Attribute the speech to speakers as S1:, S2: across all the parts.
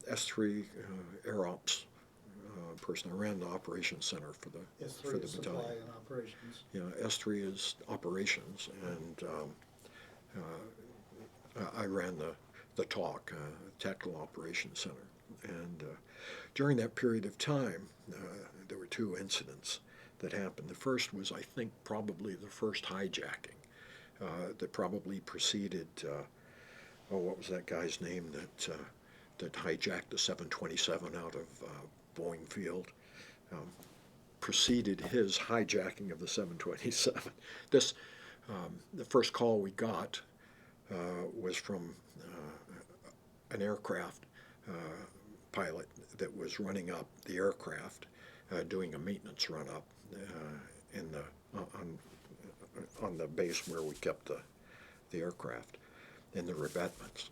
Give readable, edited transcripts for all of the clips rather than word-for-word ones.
S1: S3 Air Ops person. I ran the operations center for the
S2: S3 is supply
S1: battalion.
S2: and operations.
S1: S3 is operations, and I ran the TOC, Tactical Operations Center. And during that period of time, there were two incidents that happened. The first was, I think, probably the first hijacking that probably preceded, what was that guy's name that hijacked the 727 out of Boeing Field? Preceded his hijacking of the 727. This, the first call we got was from an aircraft pilot that was running up the aircraft, doing a maintenance run up in the on the base where we kept the aircraft in the revetments.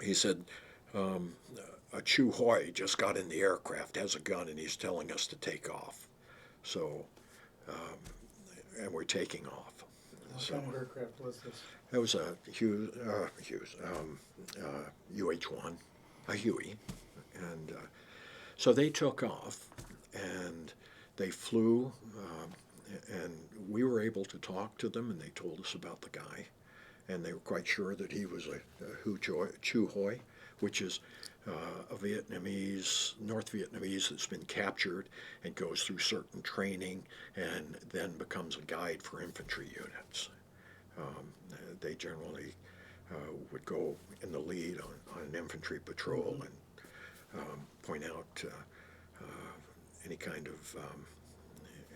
S1: He said, a Chew Hoy just got in the aircraft, has a gun, and he's telling us to take off. So, and we're taking off.
S2: What kind of aircraft was this?
S1: That was a UH-1, a Huey. And so they took off, and they flew, and we were able to talk to them, and they told us about the guy. And they were quite sure that he was a Chew Hoy, which is a Vietnamese, North Vietnamese that's been captured and goes through certain training and then becomes a guide for infantry units. They generally would go in the lead on an infantry patrol and point out any kind of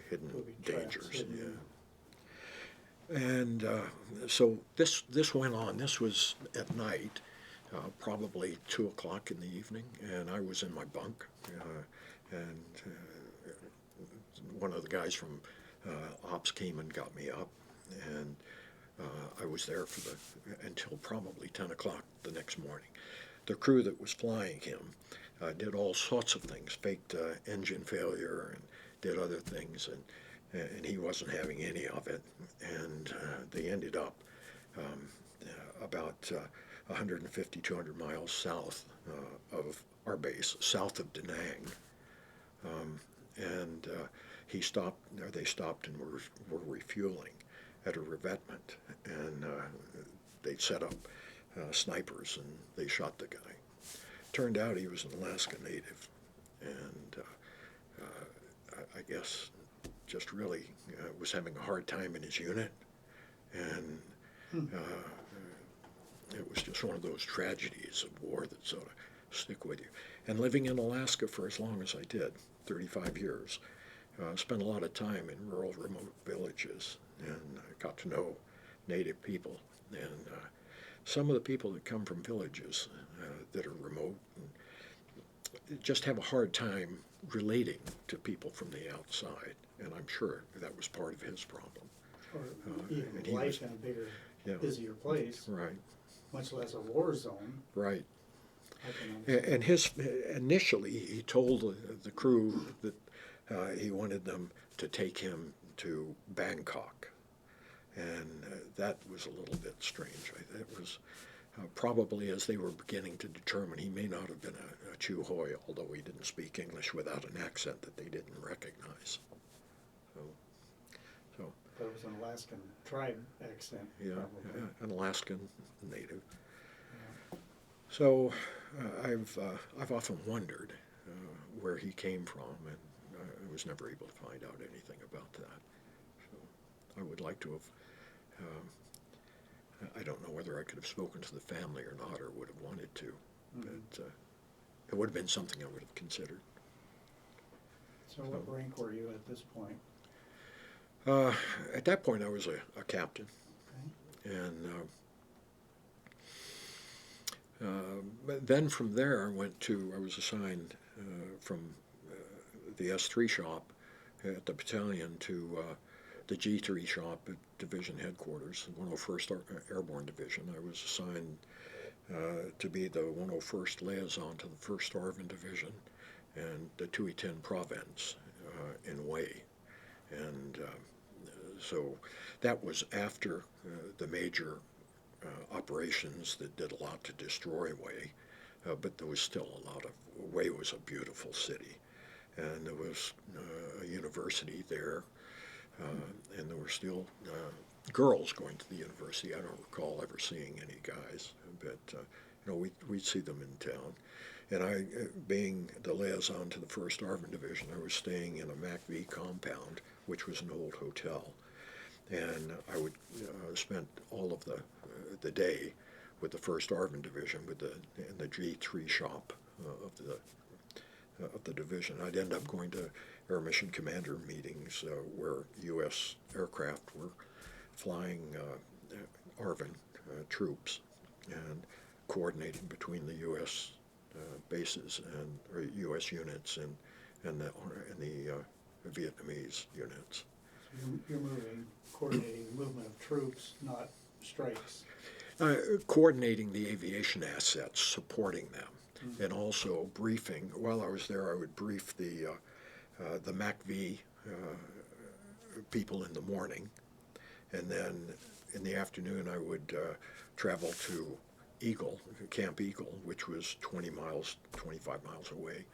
S1: hidden dangers.
S2: Hidden.
S1: Yeah. And so this went on. This was at night, probably 2 o'clock in the evening, and I was in my bunk, and one of the guys from ops came and got me up, and I was there for until probably 10 o'clock the next morning. The crew that was flying him did all sorts of things, faked engine failure and did other things, and he wasn't having any of it. And they ended up about 150, 200 miles south of our base, south of Da Nang. And they stopped and were refueling at a revetment, and they set up snipers, and they shot the guy. Turned out he was an Alaska native, and I guess just really was having a hard time in his unit, and it was just one of those tragedies of war that sort of stick with you. And living in Alaska for as long as I did, 35 years, spent a lot of time in rural, remote villages, and got to know native people. And some of the people that come from villages that are remote just have a hard time relating to people from the outside, and I'm sure that was part of his problem.
S2: Or even life in a bigger, busier place.
S1: Right.
S2: Much less a war zone.
S1: Right.
S2: And
S1: initially he told the crew that he wanted them to take him to Bangkok, and that was a little bit strange. It was probably as they were beginning to determine he may not have been a Chew Hoy, although he didn't speak English without an accent that they didn't recognize.
S2: But it was an Alaskan tribe accent.
S1: Yeah, an Alaskan native.
S2: Yeah.
S1: So I've often wondered where he came from, and I was never able to find out anything about that. So I would like to have. I don't know whether I could have spoken to the family or not, or would have wanted to, but it would have been something I would have considered.
S2: So what rank were you at this point?
S1: At that point, I was a captain,
S2: Okay.
S1: and but then from there, I was assigned from the S3 shop at the battalion to the G3 shop at division headquarters, 101st Airborne Division. I was assigned to be the 101st liaison to the 1st ARVN Division and the 2E10 Province in Way. And so that was after the major operations that did a lot to destroy Way. but there was still a lot of, Hawaii was a beautiful city, and there was a university there, and there were still girls going to the university. I don't recall ever seeing any guys, but we'd see them in town. And I, being the liaison to the 1st ARVN Division, I was staying in a McGee compound, which was an old hotel. And I would spend all of the day with the 1st ARVN Division in the G3 shop of the division. I'd end up going to Air Mission Commander meetings where U.S. aircraft were flying ARVN troops and coordinating between the U.S. Bases or U.S. units and the Vietnamese units.
S2: You're coordinating the movement of troops, not strikes.
S1: Coordinating the aviation assets, supporting them, and also briefing. While I was there, I would brief the MACV people in the morning, and then in the afternoon I would travel to Camp Eagle, which was 25 miles away.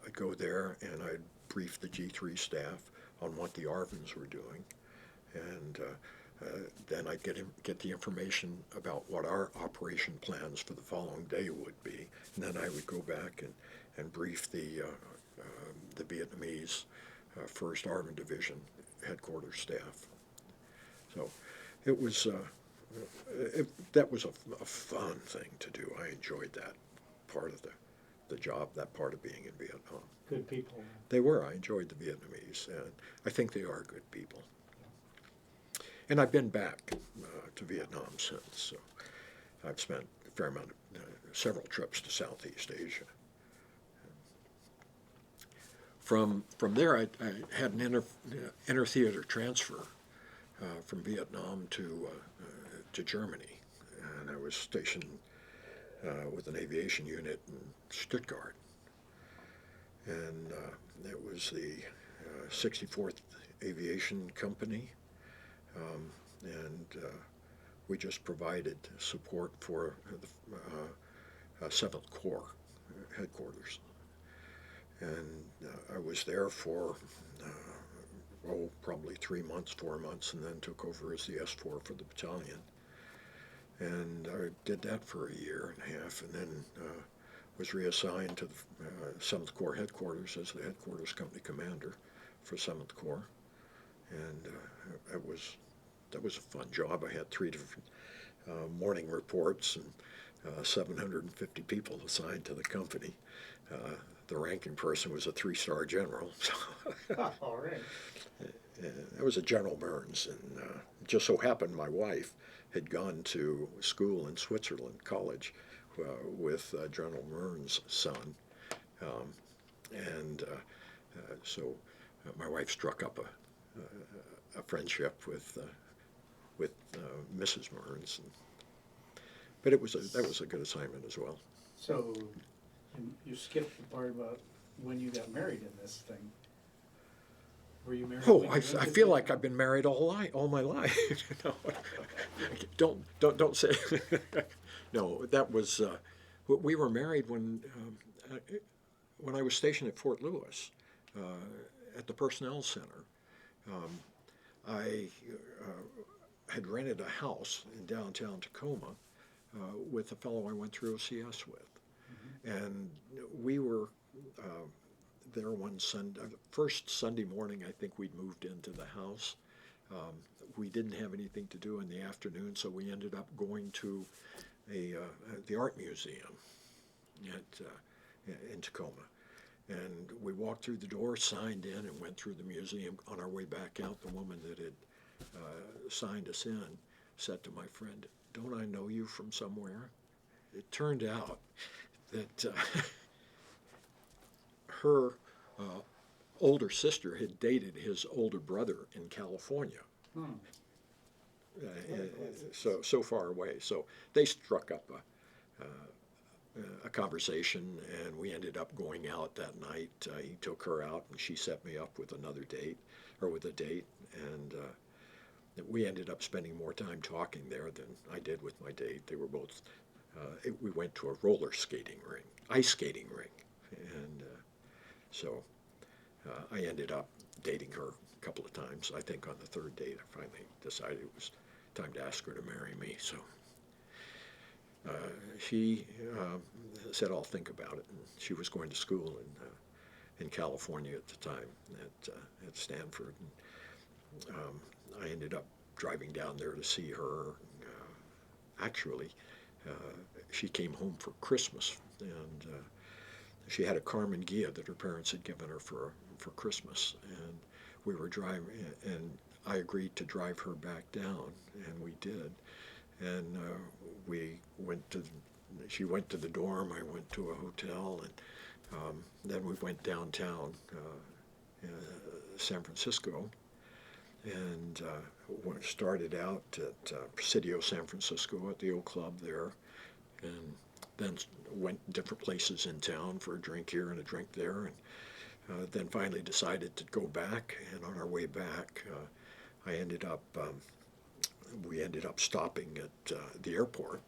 S1: I'd go there and I'd brief the G3 staff on what the ARVNs were doing, and then I'd get the information about what our operation plans for the following day would be, and then I would go back and brief the Vietnamese 1st ARVN Division headquarters staff. So it was that was a fun thing to do. I enjoyed that part of the job, that part of being in Vietnam.
S2: Good people.
S1: They were. I enjoyed the Vietnamese, and I think they are good people. And I've been back to Vietnam since, so I've spent a fair amount of several trips to Southeast Asia. From there, I had an inter-theater transfer from Vietnam to Germany, and I was stationed with an aviation unit in Stuttgart, and it was the 64th Aviation Company, and we just provided support for the 7th Corps headquarters. And I was there for, probably 3 months, 4 months, and then took over as the S4 for the battalion. And I did that for a year and a half, and then was reassigned to the 7th Corps headquarters as the headquarters company commander for 7th Corps. And that was a fun job. I had 3 different morning reports and 750 people assigned to the company. The ranking person was a 3-star general.
S2: All right.
S1: It was a General Burns, and just so happened my wife had gone to school in Switzerland, college, with General Burns' son, and so my wife struck up a friendship with Mrs. Burns, but that was a good assignment as well.
S2: So you skipped the part about when you got married in this thing. Were you married?
S1: Oh, I feel like I've been married all my life. No, don't say. No, that was we were married when I was stationed at Fort Lewis at the Personnel Center. I had rented a house in downtown Tacoma with a fellow I went through OCS with. And we were there one Sunday, first Sunday morning, I think we'd moved into the house. We didn't have anything to do in the afternoon, so we ended up going to the art museum in Tacoma. And we walked through the door, signed in, and went through the museum. On our way back out, the woman that had signed us in said to my friend, "Don't I know you from somewhere?" It turned out that her older sister had dated his older brother in California. So far away. So they struck up a conversation, and we ended up going out that night. He took her out, and she set me up with a date, and we ended up spending more time talking there than I did with my date. They were both we went to a roller skating ring, ice skating ring, and so I ended up dating her a couple of times. I think on the third date, I finally decided it was time to ask her to marry me. So she said, "I'll think about it." And she was going to school in California at the time at Stanford. And, I ended up driving down there to see her. Actually, she came home for Christmas, and she had a Carmen Ghia that her parents had given her for Christmas, and we were driving, and I agreed to drive her back down, and we did, and we went to. She went to the dorm. I went to a hotel, and then we went downtown, San Francisco, and started out at Presidio San Francisco at the old club there, and then went different places in town for a drink here and a drink there, and then finally decided to go back. And on our way back, we ended up stopping at the airport,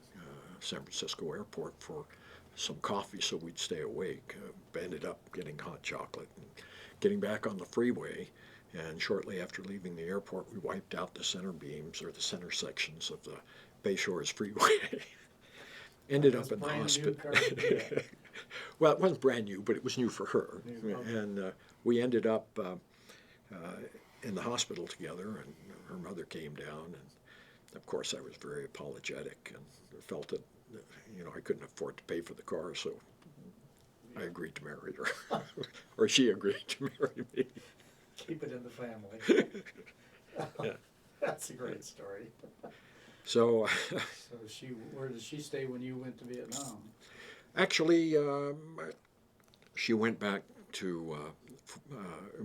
S1: San Francisco airport, for some coffee so we'd stay awake. Ended up getting hot chocolate and getting back on the freeway. And shortly after leaving the airport, we wiped out the center beams, or the center sections of the Bayshores Freeway. Ended up in the hospital. Well, it wasn't brand new, but it was new for her. And we ended up in the hospital together, and her mother came down. And of course, I was very apologetic and felt that, I couldn't afford to pay for the car, so I agreed to marry her. Or she agreed to marry me.
S2: Keep it in the family.
S1: Yeah.
S2: That's a great story.
S1: So,
S2: where did she stay when you went to Vietnam?
S1: Actually, she went back to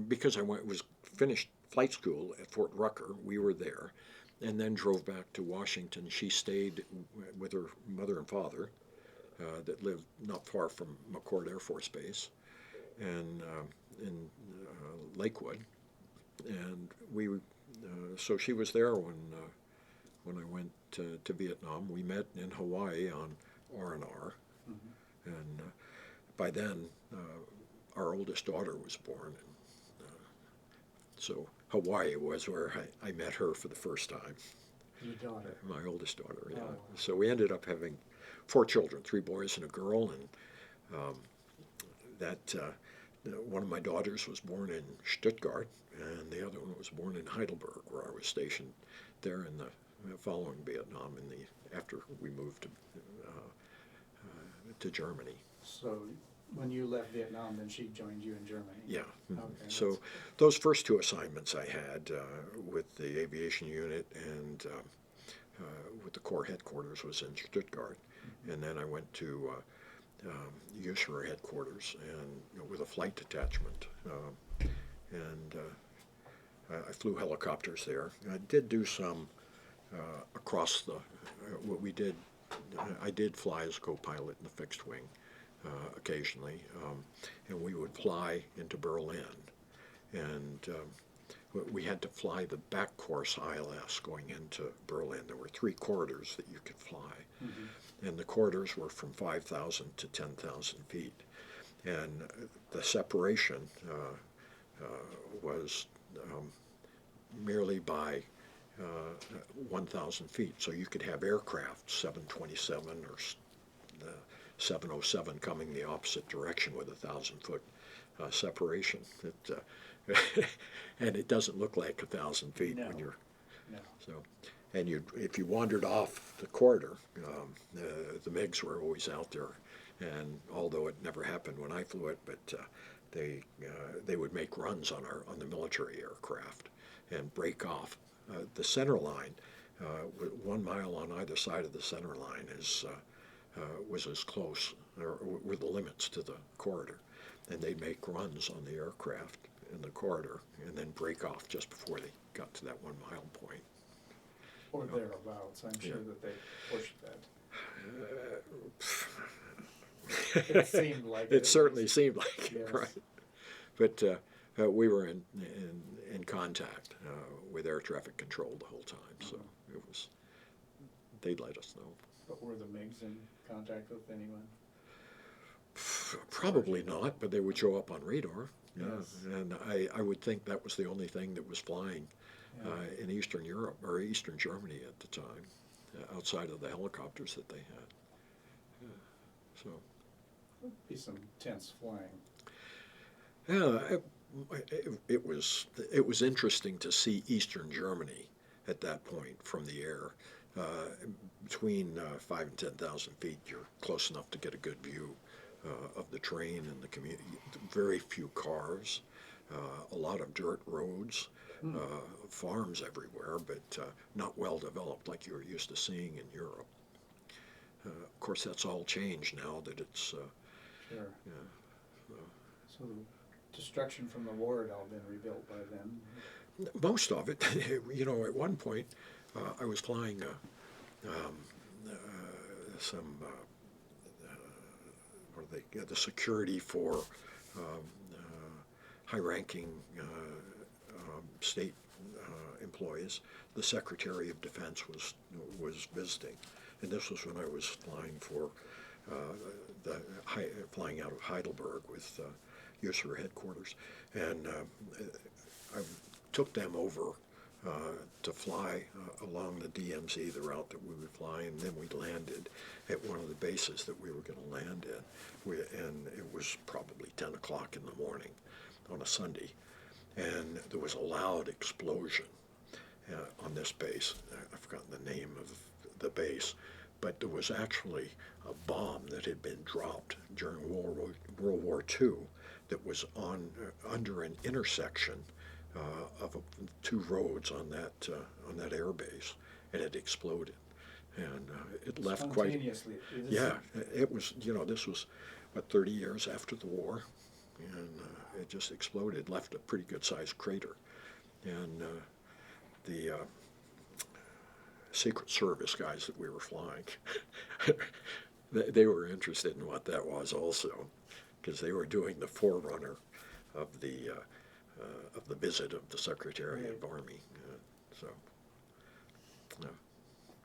S1: because I was finished flight school at Fort Rucker. We were there, and then drove back to Washington. She stayed with her mother and father that lived not far from McCord Air Force Base, and in Lakewood, and so she was there when I went to Vietnam. We met in Hawaii on R&R, and by then our oldest daughter was born, and so Hawaii was where I met her for the first time.
S2: Your daughter?
S1: My oldest daughter, yeah.
S2: Oh.
S1: So we ended up having 4 children, 3 boys and a girl, and one of my daughters was born in Stuttgart, and the other one was born in Heidelberg, where I was stationed there in the following Vietnam after we moved to Germany.
S2: So when you left Vietnam, then she joined you in Germany?
S1: Yeah.
S2: Okay,
S1: So those first 2 assignments I had with the aviation unit and with the Corps headquarters was in Stuttgart, and then I went to USAREUR headquarters and with a flight detachment, and I flew helicopters there. I did do some across what we did. I did fly as a co-pilot in the fixed wing occasionally, and we would fly into Berlin, and we had to fly the back course ILS going into Berlin. There were 3 corridors that you could fly, and the corridors were from 5,000 to 10,000 feet, and the separation was merely by 1,000 feet. So you could have aircraft, 727 or the 707 coming the opposite direction with 1,000-foot separation. And it doesn't look like 1,000 feet when you're.
S2: No.
S1: So, and if you wandered off the corridor, the MiGs were always out there, and although it never happened when I flew it, but they would make runs on the military aircraft and break off. The center line, 1 mile on either side of the center line, was as close, or were the limits to the corridor, and they'd make runs on the aircraft in the corridor and then break off just before they got to that 1 mile point.
S2: Or thereabouts. I'm sure that they pushed that. It seemed like
S1: it certainly seemed like it,
S2: yes.
S1: right? But we were in contact with air traffic control the whole time, so they'd let us know.
S2: But were the MiGs in contact with anyone?
S1: Probably not, but they would show up on radar. Yeah,
S2: Yes.
S1: and I would think that was the only thing that was flying
S2: Yeah.
S1: in Eastern Europe or Eastern Germany at the time, outside of the helicopters that they had. So,
S2: Be some tense flying.
S1: yeah, it was interesting to see Eastern Germany at that point from the air. Uh, Between 5 and 10,000 feet, you're close enough to get a good view of the terrain and the community. Very few cars, a lot of dirt roads,
S2: Hmm.
S1: farms everywhere, but not well developed like you're used to seeing in Europe. Of course, that's all changed now that it's,
S2: Sure.
S1: yeah,
S2: So the destruction from the war had all been rebuilt by then.
S1: most of it. At one point, I was flying um, some, what are they, the security for high-ranking state employees. The Secretary of Defense was visiting, and this was when I was flying for flying out of Heidelberg with USAR headquarters, and I took them over to fly along the DMZ, the route that we would fly, and then we landed at one of the bases that we were going to land in. And it was probably 10 o'clock in the morning on a Sunday, and there was a loud explosion on this base. I've forgotten the name of the base, but there was actually a bomb that had been dropped during World War II that was under an intersection of two roads on that air base, and it exploded, and it left quite.
S2: Spontaneously.
S1: Yeah, it was. This was 30 years after the war, and it just exploded, left a pretty good sized crater, and the Secret Service guys that we were flying, they were interested in what that was also, because they were doing the forerunner of the visit of the Secretary of Army. So, yeah.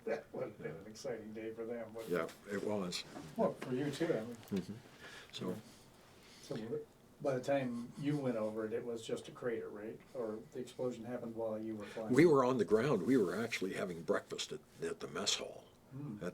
S2: That would have been an exciting day for them, wouldn't
S1: Yeah,
S2: it?
S1: it was.
S2: Well, for you too, I mean.
S1: So,
S2: So by the time you went over it, it was just a crater, right? Or the explosion happened while you were flying?
S1: we were on the ground. We were actually having breakfast at the mess hall
S2: Hmm.
S1: at